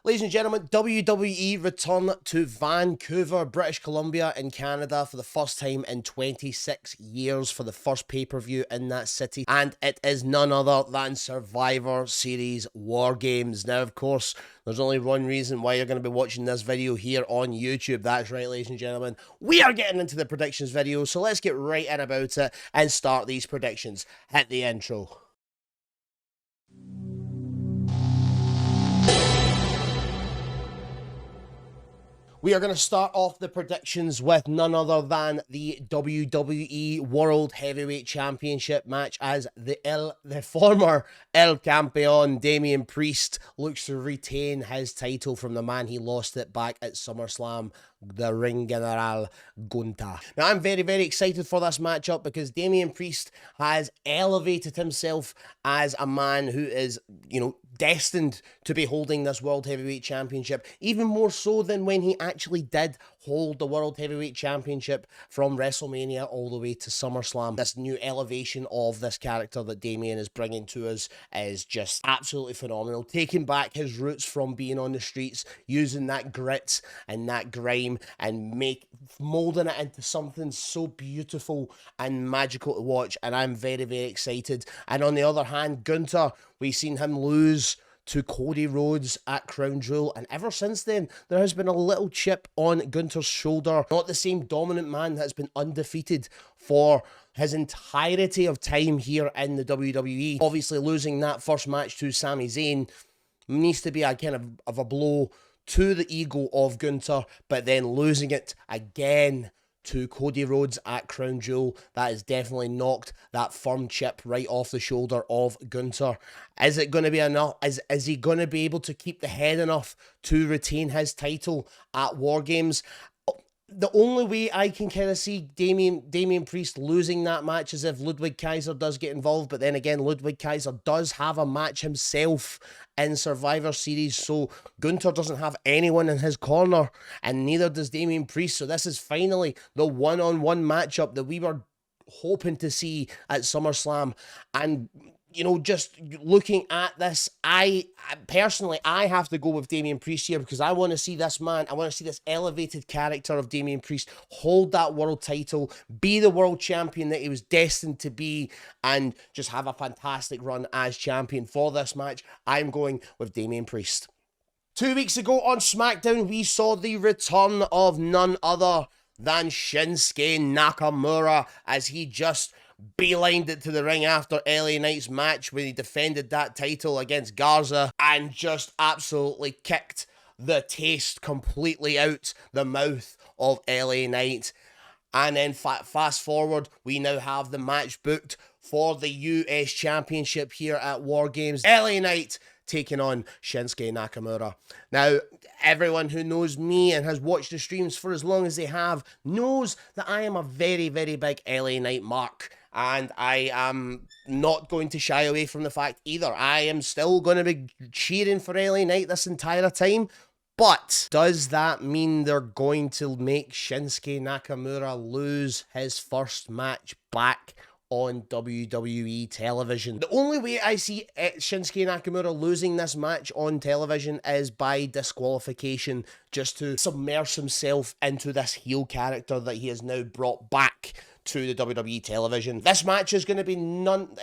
Ladies and gentlemen, WWE return to Vancouver, British Columbia in Canada for the first time in 26 years for the first pay-per-view in that city. And it is none other than Survivor Series Wargames. Now, of course, there's only one reason why you're going to be watching this video here on YouTube. That's right, ladies and gentlemen. We are getting into the predictions video, so let's get right in about it and start these predictions. Hit the intro. We are going to start off the predictions with none other than the WWE World Heavyweight Championship match as the former El Campeon Damian Priest looks to retain his title from the man he lost it back at SummerSlam, the Ring General Gunther. Now, I'm very, very excited for this matchup because Damian Priest has elevated himself as a man who is, destined to be holding this World Heavyweight Championship, even more so than when he actually did hold the World Heavyweight Championship from WrestleMania all the way to SummerSlam. This new elevation of this character that Damian is bringing to us is just absolutely phenomenal. Taking back his roots from being on the streets, using that grit and that grime and molding it into something so beautiful and magical to watch, and I'm very, very excited. And on the other hand, Gunther, we've seen him lose to Cody Rhodes at Crown Jewel, and ever since then there has been a little chip on Gunther's shoulder. Not the same dominant man that has been undefeated for his entirety of time here in the WWE. Obviously losing that first match to Sami Zayn needs to be a kind of a blow to the ego of Gunther, but then losing it again to Cody Rhodes at Crown Jewel, that has definitely knocked that firm chip right off the shoulder of Gunther. Is it going to be enough? Is he going to be able to keep the head enough to retain his title at Wargames? The only way I can kind of see Damian Priest losing that match is if Ludwig Kaiser does get involved, but then again, Ludwig Kaiser does have a match himself in Survivor Series, so Gunther doesn't have anyone in his corner, and neither does Damian Priest, so this is finally the one-on-one matchup that we were hoping to see at SummerSlam. And just looking at this, I personally have to go with Damian Priest here because I want to see this man, I want to see this elevated character of Damian Priest hold that world title, be the world champion that he was destined to be, and just have a fantastic run as champion. For this match, I'm going with Damian Priest. 2 weeks ago on SmackDown, we saw the return of none other than Shinsuke Nakamura as he just beelined it to the ring after LA Knight's match when he defended that title against Garza and just absolutely kicked the taste completely out the mouth of LA Knight. And then fast forward, we now have the match booked for the US Championship here at Wargames. LA Knight taking on Shinsuke Nakamura. Now, everyone who knows me and has watched the streams for as long as they have knows that I am a very, very big LA Knight mark. And I am not going to shy away from the fact either. I am still going to be cheering for LA Knight this entire time. But does that mean they're going to make Shinsuke Nakamura lose his first match back on WWE television? The only way I see Shinsuke Nakamura losing this match on television is by disqualification, just to submerge himself into this heel character that he has now brought back to the WWE television. This match is going to be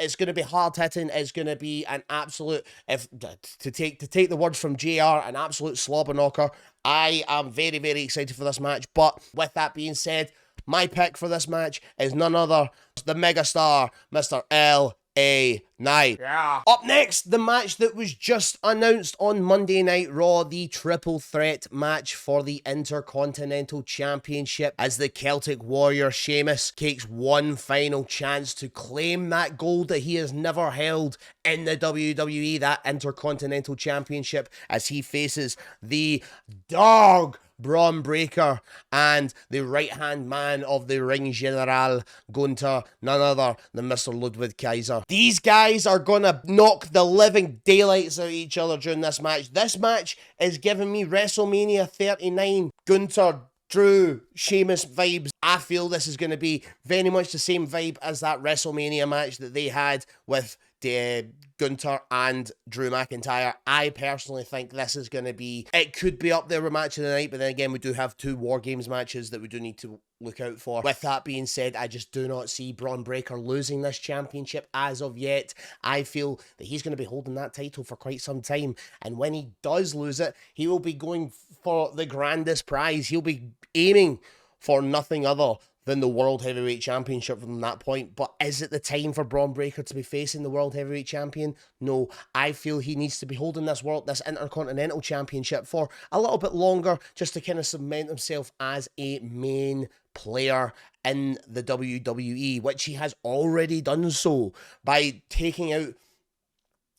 it's going to be hard hitting. It's going to be an absolute, to take the words from JR, an absolute slobber knocker. I am very, very excited for this match. But with that being said, my pick for this match is none other than the megastar, Mr. LA Knight. Yeah. Up next, the match that was just announced on Monday Night Raw, the triple threat match for the Intercontinental Championship, as the Celtic Warrior Sheamus takes one final chance to claim that gold that he has never held in the WWE, that Intercontinental Championship, as he faces the dog Braun Breaker and the right-hand man of the Ring General Gunther, none other than Mr. Ludwig Kaiser. These guys are gonna knock the living daylights out of each other during this match. This match is giving me WrestleMania 39 Gunther Drew Sheamus vibes. I feel this is going to be very much the same vibe as that WrestleMania match that they had with Gunter and Drew McIntyre. I personally think this is going to be, it could be up there with match of the night, but then again, we do have 2 War Games matches that we do need to look out for. With that being said, I just do not see Braun Breaker losing this championship as of yet. I feel that he's going to be holding that title for quite some time, and when he does lose it, he will be going for the grandest prize. He'll be aiming for nothing other than the World Heavyweight Championship from that point. But is it the time for Braun Breaker to be facing the World Heavyweight Champion? No, I feel he needs to be holding this Intercontinental Championship for a little bit longer, just to kind of cement himself as a main player in the WWE, which he has already done so by taking out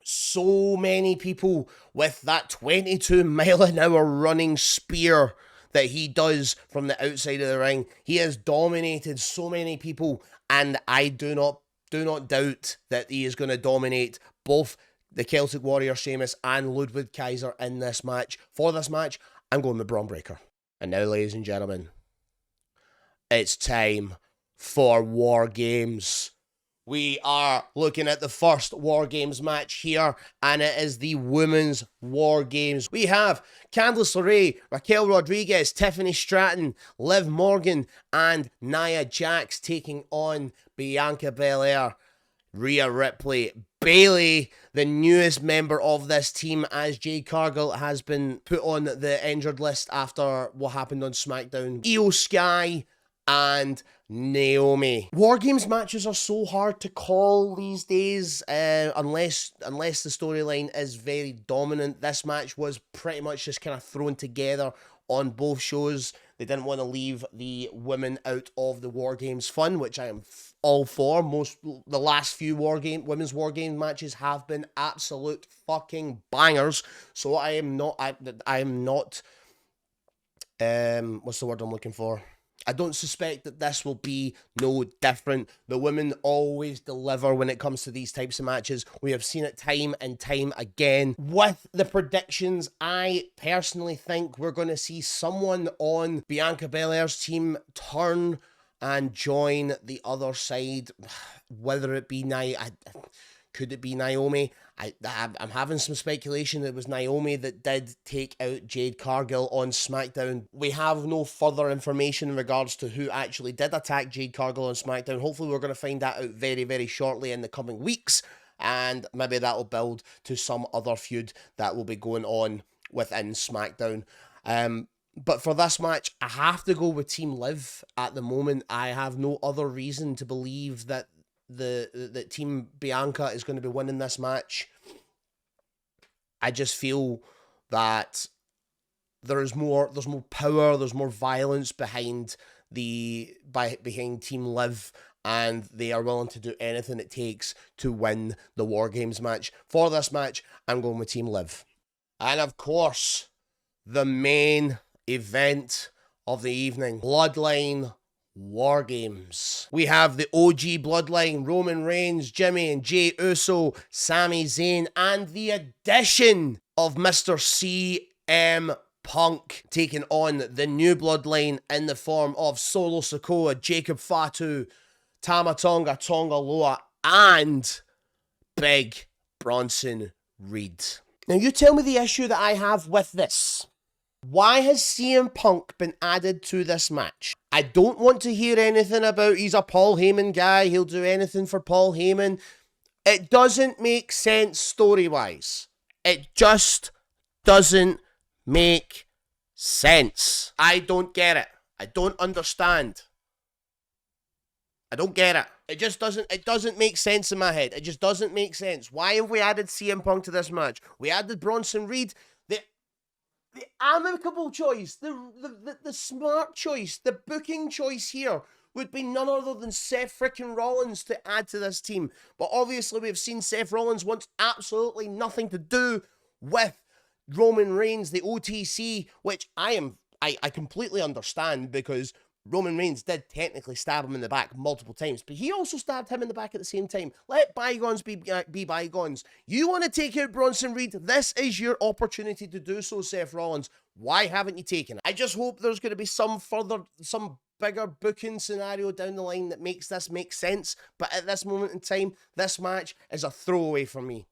so many people with that 22-mile-an-hour running spear that he does from the outside of the ring. He has dominated so many people, and I do not doubt that he is going to dominate both the Celtic Warrior Sheamus and Ludwig Kaiser in this match. For this match, I'm going with Braun Breaker. And now, ladies and gentlemen, it's time for War Games. We are looking at the first War Games match here, and it is the Women's War Games. We have Candice LeRae, Raquel Rodriguez, Tiffany Stratton, Liv Morgan, and Nia Jax taking on Bianca Belair, Rhea Ripley, Bayley, the newest member of this team, as Jade Cargill has been put on the injured list after what happened on SmackDown, Io Sky, and Naomi. War Games matches are so hard to call these days, unless the storyline is very dominant. This match was pretty much just kind of thrown together on both shows. They didn't want to leave the women out of the War Games fun, which I am all for. The last few women's War Game matches have been absolute fucking bangers. So I am not, what's the word I'm looking for? I don't suspect that this will be no different. The women always deliver when it comes to these types of matches. We have seen it time and time again. With the predictions, I personally think we're going to see someone on Bianca Belair's team turn and join the other side. Whether it be could it be Naomi? I'm having some speculation that it was Naomi that did take out Jade Cargill on SmackDown. We have no further information in regards to who actually did attack Jade Cargill on SmackDown. Hopefully we're going to find that out very, very shortly in the coming weeks, and maybe that will build to some other feud that will be going on within SmackDown. But for this match, I have to go with Team Liv at the moment. I have no other reason to believe that the Team Bianca is going to be winning this match. I just feel that there's more power, there's more violence behind Team Liv, and they are willing to do anything it takes to win the War Games match. For this match, I'm going with Team Liv. And of course, the main event of the evening, Bloodline War Games. We have the OG Bloodline, Roman Reigns, Jimmy and Jey Uso, Sami Zayn, and the addition of Mr. CM Punk taking on the new Bloodline in the form of Solo Sikoa, Jacob Fatu, Tama Tonga, Tonga Loa, and Big Bronson Reed. Now you tell me the issue that I have with this. Why has CM Punk been added to this match? I don't want to hear anything about he's a Paul Heyman guy, he'll do anything for Paul Heyman. It doesn't make sense story-wise. It just doesn't make sense. I don't get it. I don't understand. I don't get it. It doesn't make sense in my head. It just doesn't make sense. Why have we added CM Punk to this match? We added Bronson Reed. The amicable choice, the smart choice, the booking choice here would be none other than Seth frickin' Rollins to add to this team. But obviously we've seen Seth Rollins wants absolutely nothing to do with Roman Reigns, the OTC, which I completely understand, because Roman Reigns did technically stab him in the back multiple times, but he also stabbed him in the back at the same time. Let bygones be bygones. You want to take out Bronson Reed? This is your opportunity to do so, Seth Rollins. Why haven't you taken it? I just hope there's going to be some bigger booking scenario down the line that makes this make sense. But at this moment in time, this match is a throwaway for me.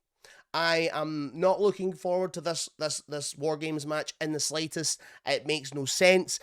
I am not looking forward to this Wargames match in the slightest. It makes no sense.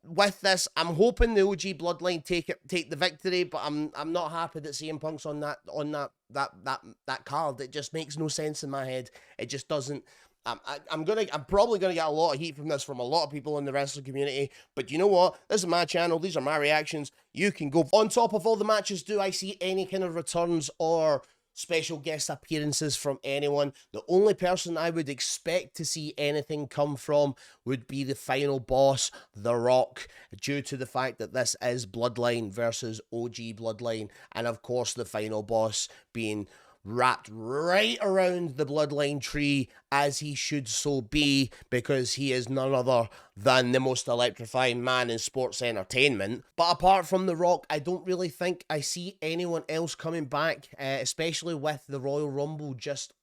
With this, I'm hoping the OG Bloodline take the victory, but I'm not happy that CM Punk's on that card. It just makes no sense in my head. It just doesn't. I'm probably gonna get a lot of heat from this from a lot of people in the wrestling community, but you know what? This is my channel. These are my reactions. You can go on top of all the matches. Do I see any kind of returns or special guest appearances from anyone? The only person I would expect to see anything come from would be the final boss, The Rock, due to the fact that this is Bloodline versus OG Bloodline, and of course the final boss being wrapped right around the Bloodline tree, as he should so be, because he is none other than the most electrifying man in sports entertainment. But apart from The Rock, I don't really think I see anyone else coming back, especially with the Royal Rumble just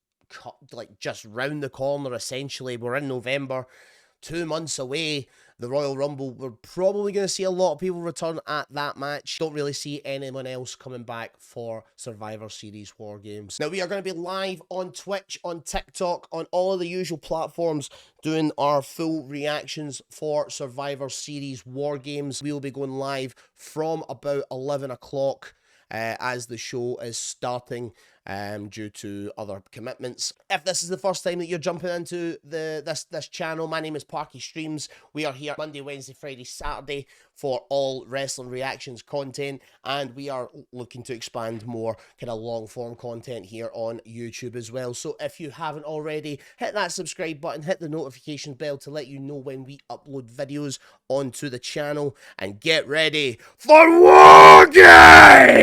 round the corner. Essentially, we're in November, 2 months away. The Royal Rumble, we're probably going to see a lot of people return at that match. Don't really see anyone else coming back for Survivor Series War Games. Now, we are going to be live on Twitch, on TikTok, on all of the usual platforms, doing our full reactions for Survivor Series War Games. We will be going live from about 11 o'clock. As the show is starting due to other commitments. If this is the first time that you're jumping into this channel, my name is Parky Streams. We are here Monday, Wednesday, Friday, Saturday for all wrestling reactions content, and we are looking to expand more kind of long form content here on YouTube as well. So if you haven't already, hit that subscribe button, hit the notification bell to let you know when we upload videos onto the channel, and get ready for Wargames!